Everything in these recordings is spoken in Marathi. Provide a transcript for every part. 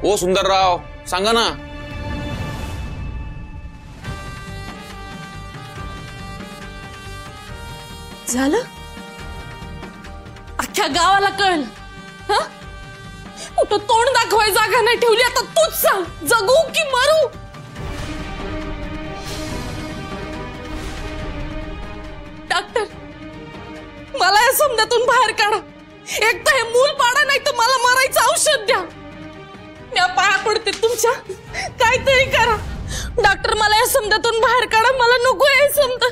ओ सुंदरराव सांगा ना। झालं? अख्ख्या गावाला कळलं? हं? कुठं तोंड दाखवाय जागा नाही ठेवली, आता तूच सांग, जगू की मरू? डॉक्टर, मला या समजातून बाहेर काढा। एक तर हे मूल पाडा, नाही तर मला मारायचं औषध द्या। मी पाया पडते तुमच्या, काहीतरी करा डॉक्टर, मला या समजातून बाहेर काढा, मला नको हे समज।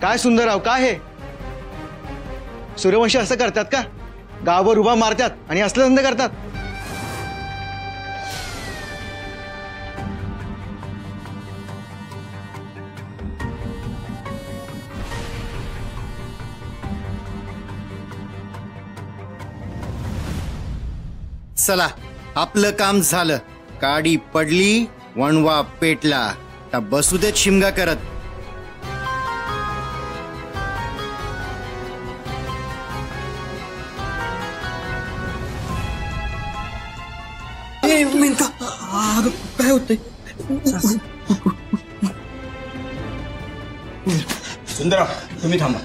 काय सुंदरराव, काय हे सूर्यवंशी असं करतात का? गावावर उभा मारतात आणि असले धंदे करतात? चला, आपलं काम झालं। काडी पडली, वणवा पेटला, आता बसू देत शिमगा करत। मेनका, काय होतंय? सुंदरराव तुम्ही थांबा।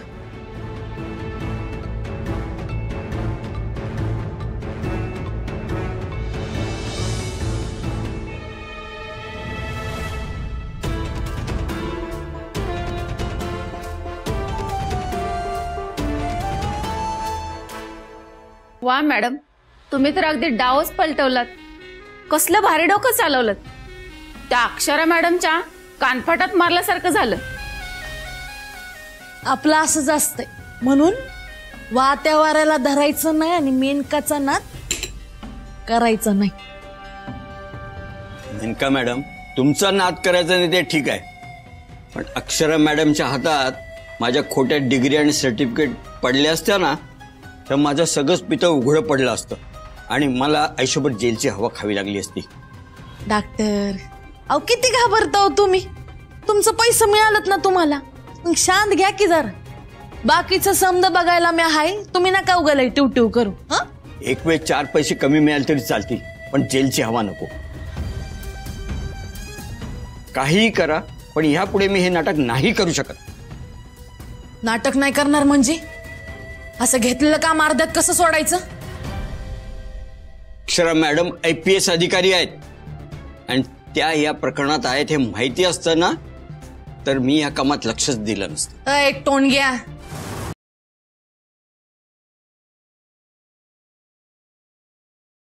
वा मॅडम, तुम्ही तर अगदी डावच पलटवलात। कसलं भारी डोकं चालवलं। त्या अक्षरा मॅडमच्या कानफटात मारल्यासारखं झालं। आपलं असंच असतंय, म्हणून वात्या वाऱ्याला धरायचं नाही आणि मेनकाचा नाद करायचा नाही। मेनका मॅडम, तुमचा नाद करायचा नाही ते ठीक आहे, पण अक्षरा मॅडमच्या हातात माझ्या खोट्या डिग्री आणि सर्टिफिकेट पडल्या असत्या ना, तर माझं सगळंच पितं उघडं पडलं असतं आणि मला आयुष्यभर जेलची हवा खावी लागली असती। डॉक्टर, अहो किती घाबरता हो तुम्ही? तुमचं पैसे मिळालं ना तुम्हाला, मग शांत घ्या की जरा। बाकीचं समज बघायला मी आहे, तुम्ही नका उगाला टिव टिव करू। हं? एक वेळ 4 पैसे कमी मिळाले तरी चालतील, पण जेलची हवा नको। काहीही करा, पण ह्यापुढे मी हे नाटक नाही करू शकत। नाटक नाही करणार म्हणजे? असं घेतलेलं काम अर्ध्यात कसं सोडायचं? अक्षरा मॅडम IPS अधिकारी आहेत आणि त्या या प्रकरणात आहेत हे माहिती असतं ना, तर मी या कामात लक्षच दिलं नसतं। एक टोन घ्या,